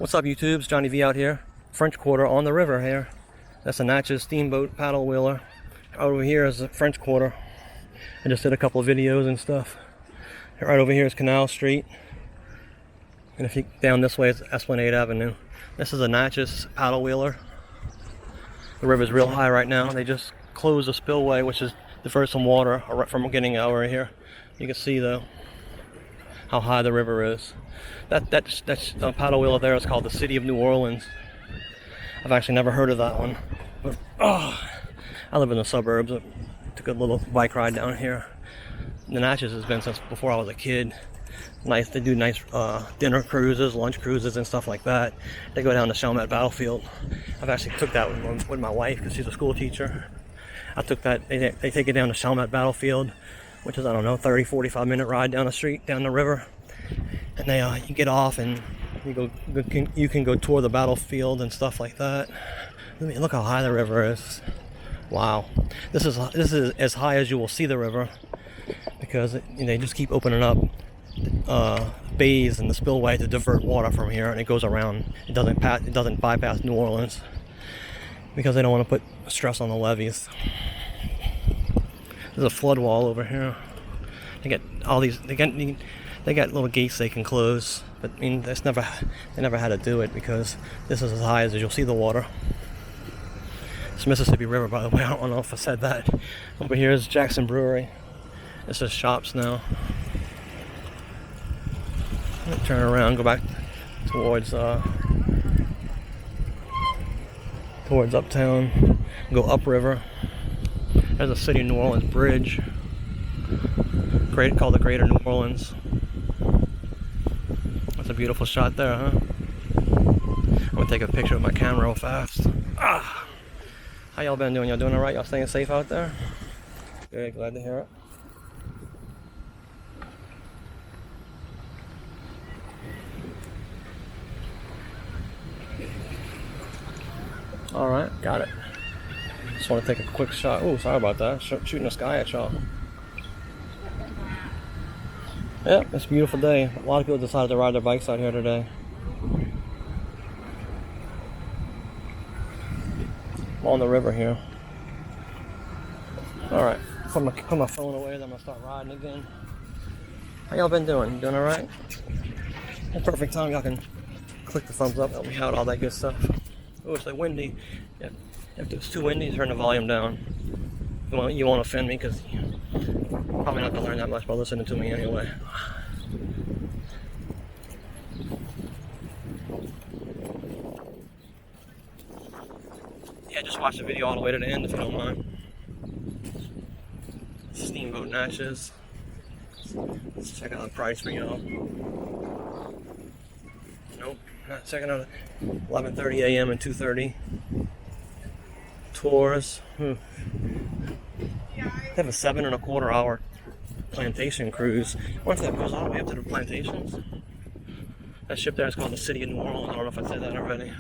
What's up, YouTube? It's Johnny V out here. French Quarter on the river here. That's a Natchez steamboat paddle wheeler. Over here is the French Quarter. I just did a couple of videos and stuff. Right over here is Canal Street. And if you down this way, it's Esplanade Avenue. This is a Natchez paddle wheeler. The river's real high right now. They just closed the spillway, which is diverts some water from getting over here. You can see though how high the river is. That paddle wheeler there is called the City of New Orleans. I've actually never heard of that one. But, I live in the suburbs. I took a little bike ride down here. The Natchez has been since before I was a kid. Nice, they do nice dinner cruises, lunch cruises, and stuff like that. They go down to Chalmette Battlefield. I've actually took that with my wife because she's a school teacher. I took that. They take it down to Chalmette Battlefield, which is, I don't know, 30-45 minute ride down the street, down the river. And they you get off and you can go tour the battlefield and stuff like that. I mean, look how high the river is. Wow, this is as high as you will see the river, because they just keep opening up bays in the spillway to divert water from here, and it goes around. It doesn't bypass New Orleans because they don't want to put stress on the levees. There's a flood wall over here. They get all these. They got little gates they can close, but I mean, they never had to do it because this is as high as you'll see the water. It's Mississippi River, by the way. I don't know if I said that. Over here is Jackson Brewery. This is shops now. Turn around, go back towards uptown, go upriver. There's a City of New Orleans bridge, called the Greater New Orleans. That's a beautiful shot there, huh? I'm gonna take a picture with my camera real fast. How y'all been doing? Y'all doing all right? Y'all staying safe out there? Good, glad to hear it. All right, got it. Just want to take a quick shot. Oh, sorry about that. Shooting the sky at y'all. Yeah, it's a beautiful day. A lot of people decided to ride their bikes out here today. I'm on the river here. All right, put my phone away. Then I'm gonna start riding again. How y'all been doing? Doing all right? The perfect time. Y'all can click the thumbs up, help me out, all that good stuff. Oh, it's like windy. Yeah. If it's too windy, turn the volume down. You won't offend me because you're probably not gonna learn that much by listening to me anyway. Yeah, just watch the video all the way to the end if you don't mind. Steamboat Natchez. Let's check out the price for y'all. Nope, not checking out 11:30 a.m. and 2:30. Tours. They have a 7.25 hour plantation cruise. I wonder if that goes all the way up to the plantations. That ship there is called the City of New Orleans. I don't know if I said that already.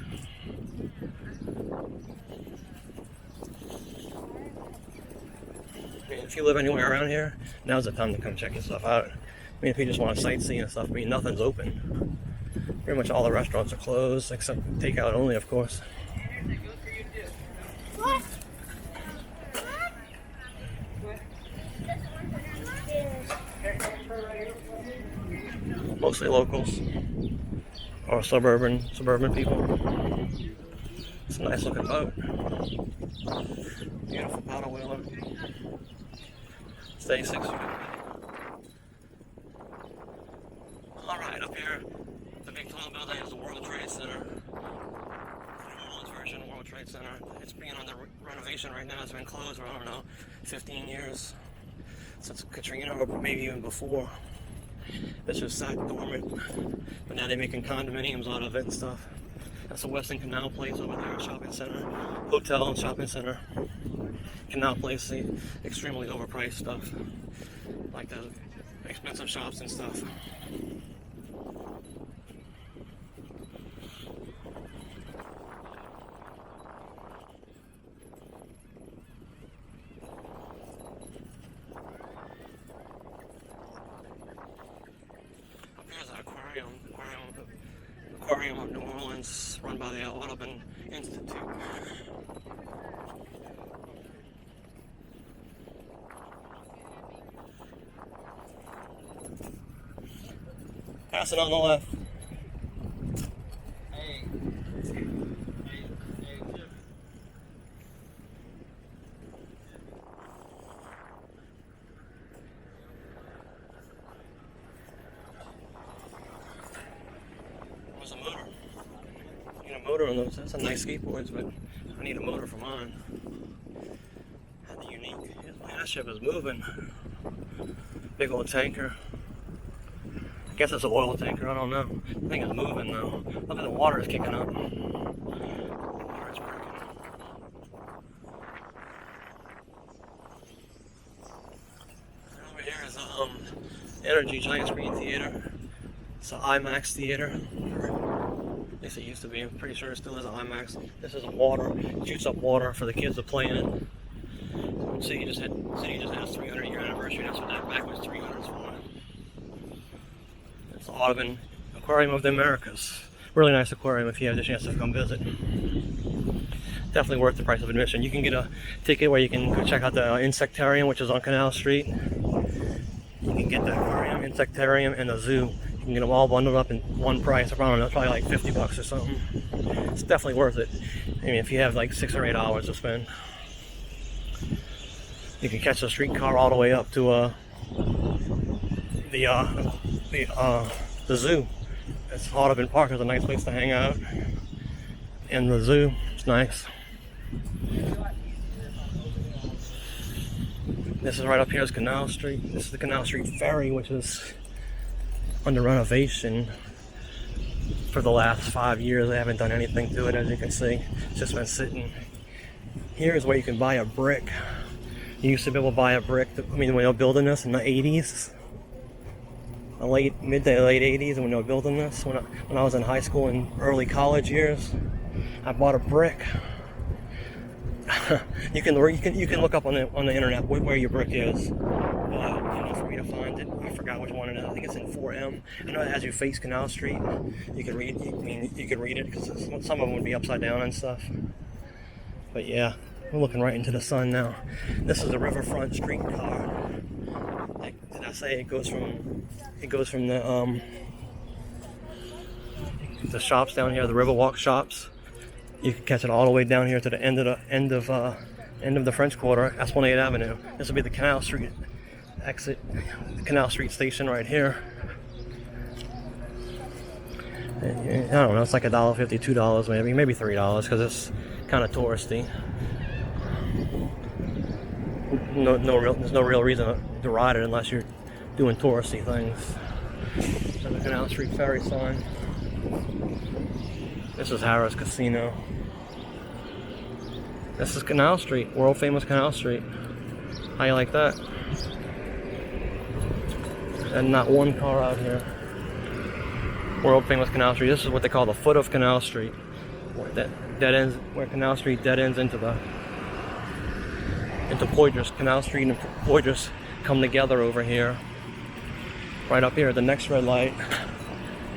I mean, if you live anywhere around here, now's the time to come check this stuff out. I mean, if you just want to sightsee and stuff, I mean, nothing's open. Pretty much all the restaurants are closed, except takeout only, of course. Mostly locals or suburban people. It's a nice looking boat. Beautiful paddle wheeler. Stay 6 feet. Alright, up here, the big tall building is the World Trade Center. The New Orleans version of World Trade Center. It's being under renovation right now. It's been closed for, I don't know, 15 years. Since Katrina, or maybe even before. This just sat dormant, but now they're making condominiums out of it and stuff. That's the Western Canal Place over there, shopping center, hotel and shopping center. Canal Place, the extremely overpriced stuff, like the expensive shops and stuff. Aquarium of New Orleans, run by the Audubon Institute. Pass it on the left. Hey. There's a motor. I need a motor on those. That's a nice skateboards, but I need a motor for mine. Had the unique. That ship is moving. Big old tanker. I guess it's an oil tanker, I don't know. The thing is moving though. Look at the water is kicking up. The water is breaking. And over here is Energy Giant Screen Theater. It's an IMAX theater. At least it used to be. I'm pretty sure it still is an IMAX. This is water. It shoots up water for the kids to play in. City just had its 300-year anniversary. That's what that back was 300 for. It's the Audubon Aquarium of the Americas. Really nice aquarium if you have the chance to come visit. Definitely worth the price of admission. You can get a ticket where you can go check out the Insectarium, which is on Canal Street. You can get the aquarium, Insectarium, and the zoo. You can get them all bundled up in one price. I don't know, it's probably like $50 or something. It's definitely worth it. I mean, if you have like 6 or 8 hours to spend. You can catch a streetcar all the way up to the zoo. It's Audubon Park is a nice place to hang out. And the zoo, it's nice. This is right up here is Canal Street. This is the Canal Street Ferry, which is under renovation for the last 5 years. They haven't done anything to it, as you can see. It's just been sitting. Here is where you can buy a brick. You used to be able to buy a brick, when they were building this in the 80s. The mid to late 80s, when they were building this. When I was in high school and early college years, I bought a brick. you can look up on the internet where your brick is. For me to find it, I forgot which one it is. I think it's in 4M. I know as you face Canal Street, you can read. You can read it because some of them would be upside down and stuff. But yeah, we're looking right into the sun now. This is the riverfront streetcar. Did I say it goes from the shops down here, the Riverwalk shops. You can catch it all the way down here to the end of the French Quarter, Esplanade Avenue. This will be the Canal Street exit, the Canal Street station right here. And, I don't know, it's like $1.50, $2 maybe $3 because it's kind of touristy. There's no real reason to ride it unless you're doing touristy things. So the Canal Street ferry sign. This is Harrah's Casino. This is Canal Street, world famous Canal Street. How you like that? And not one car out here. World famous Canal Street. This is what they call the foot of Canal Street. Where Canal Street dead ends into Poydras. Canal Street and Poydras come together over here. Right up here at the next red light.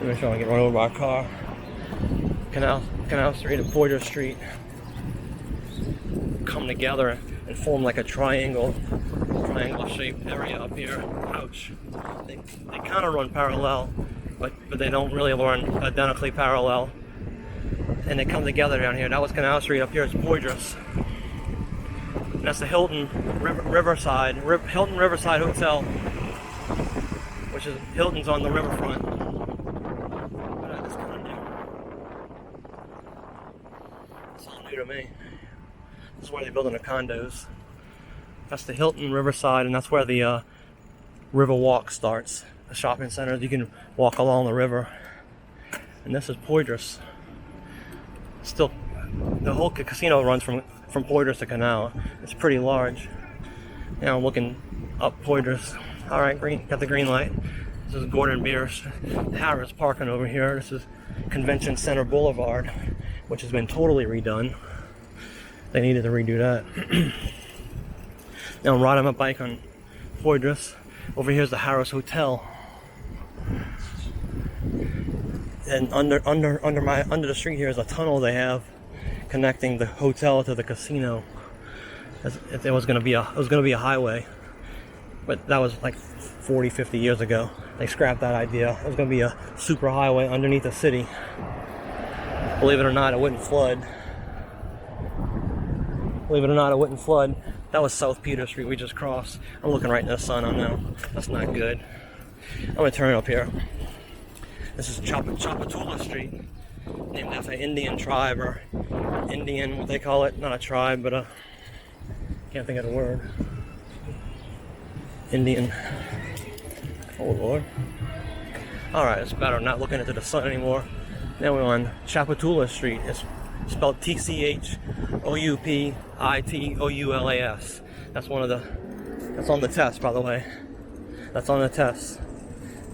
I'm trying to get run over by a car. Canal Street and Poydras Street come together and form like a triangle shaped area up here. Ouch. They kind of run parallel, but they don't really run identically parallel. And they come together down here. That was Canal Street. Up here is Poydras. And that's the Hilton Riverside Hotel, which is Hilton's on the riverfront. That's kind of new. It's all new to me. This is where they're building the condos. That's the Hilton Riverside, and that's where the Riverwalk starts. The shopping center. You can walk along the river. And this is Poydras. Still, the whole casino runs from Poydras to Canal. It's pretty large. Now I'm looking up Poydras. All right, got the green light. This is Gordon Bier's Harrah's parking over here. This is Convention Center Boulevard, which has been totally redone. They needed to redo that. Now I'm riding my bike on Poydras. Over here is the Harrah's Hotel. And under the street here is a tunnel they have connecting the hotel to the casino. It was gonna be a highway, but that was like 40, 50 years ago. They scrapped that idea. It was gonna be a super highway underneath the city. Believe it or not, it wouldn't flood. That was South Peter Street we just crossed. I'm looking right in the sun. I know that's not good. I'm gonna turn up here. This is Chapatula Street, named after an Indian tribe, or Indian, what they call it. Not a tribe, but can't think of the word. Indian. Oh Lord. Alright, it's better not looking into the sun anymore. Now we're on Chapatula Street. It's spelled T-C-H-O-U-P-I-T-O-U-L-A-S. That's on the test, by the way. That's on the test.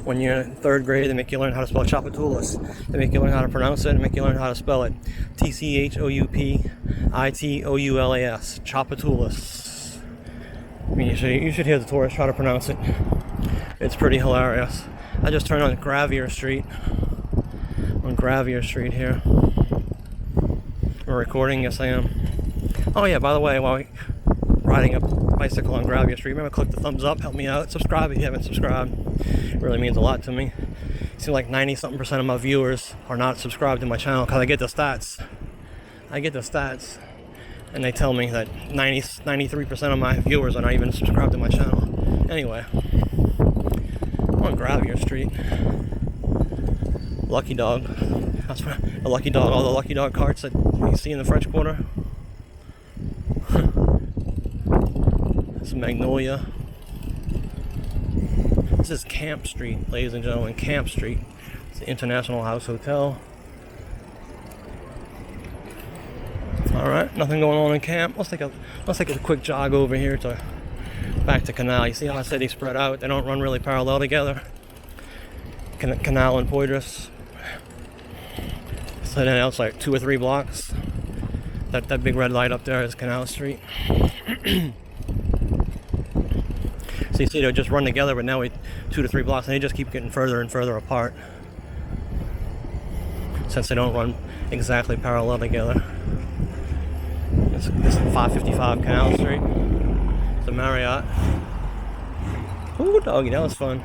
When you're in third grade, they make you learn how to spell Chapatulas. They make you learn how to pronounce it and make you learn how to spell it. T-C-H-O-U-P-I-T-O-U-L-A-S. Chapatulas. I mean, you should hear the tourists try to pronounce it. It's pretty hilarious. I just turned on Gravier Street. On Gravier Street here. We're recording, yes I am. Oh yeah, by the way, while riding a bicycle on Gravier Street, remember, click the thumbs up, help me out, subscribe if you haven't subscribed. It really means a lot to me. It seems like 90-something% of my viewers are not subscribed to my channel, because I get the stats, and they tell me that 93% of my viewers are not even subscribed to my channel. Anyway, I'm on Gravier Street. Lucky Dog. That's a Lucky Dog, all the Lucky Dog carts that you see in the French Quarter. That's Magnolia. This is Camp Street, ladies and gentlemen. Camp Street. It's the International House Hotel. Alright, nothing going on in camp. Let's take a quick jog over here back to Canal. You see how I said they spread out? They don't run really parallel together. Canal and Poydras. So then it's like 2 or 3 blocks. That big red light up there is Canal Street. So you see, they just run together, but now we 2 to 3 blocks, and they just keep getting further and further apart, since they don't run exactly parallel together. This is 555 Canal Street. It's a Marriott. Ooh, doggy, that was fun.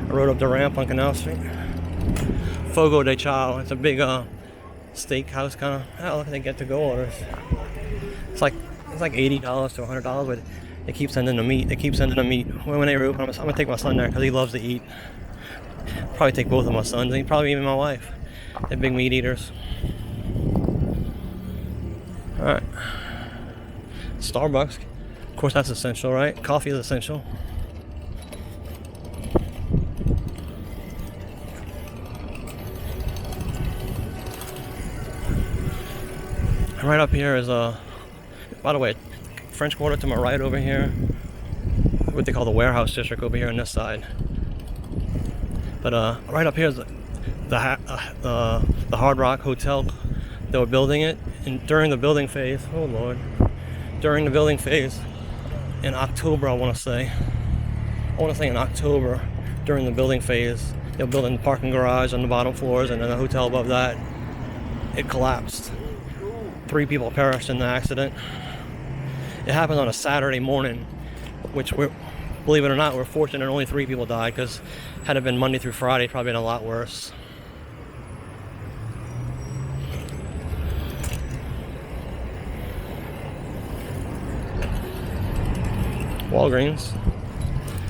I rode up the ramp on Canal Street. Fogo de Chao. It's a big steakhouse kind of. Oh, look, they get to go orders. It's like $80 to $100, but they keep sending the meat. When they open, I'm gonna take my son there because he loves to eat. Probably take both of my sons, and probably even my wife. They're big meat eaters. All right. Starbucks. Of course, that's essential, right? Coffee is essential. And right up here is by the way, French Quarter to my right over here. What they call the warehouse district over here on this side. But right up here is the Hard Rock Hotel. They were building it, and during the building phase, oh Lord, during the building phase in October, I want to say in October, during the building phase, they were building the parking garage on the bottom floors, and then the hotel above that, it collapsed. 3 people perished in the accident. It happened on a Saturday morning, which believe it or not, we're fortunate only 3 people died, because had it been Monday through Friday, it'd probably been a lot worse. Walgreens.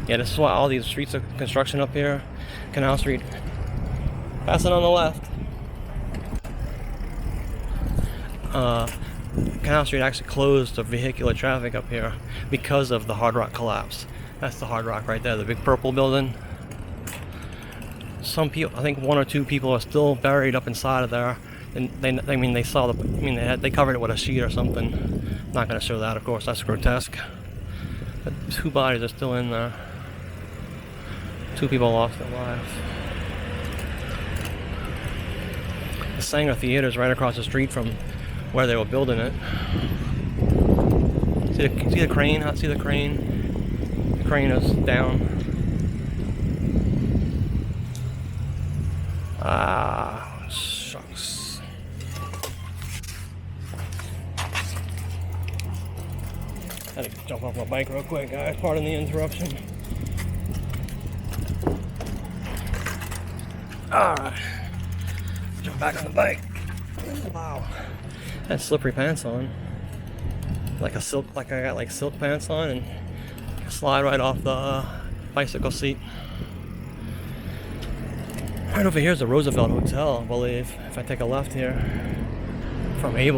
Yeah, this is why all these streets of construction up here. Canal Street. Passing on the left. Canal Street actually closed to vehicular traffic up here because of the Hard Rock collapse. That's the Hard Rock right there, the big purple building. Some people, I think 1 or 2 people are still buried up inside of there, and they covered it with a sheet or something. I'm not going to show that, of course, that's grotesque. But 2 bodies are still in there. 2 people lost their lives. The Saenger Theater is right across the street from where they were building it. See the crane? See the crane? The crane is down. sidewalks. Had to jump off my bike real quick, guys. Pardon the interruption. Alright. Jump back on the bike. Wow. I had slippery pants on. Like I got like silk pants on, and slide right off the bicycle seat. Right over here is the Roosevelt Hotel, I believe, if I take a left here from Able.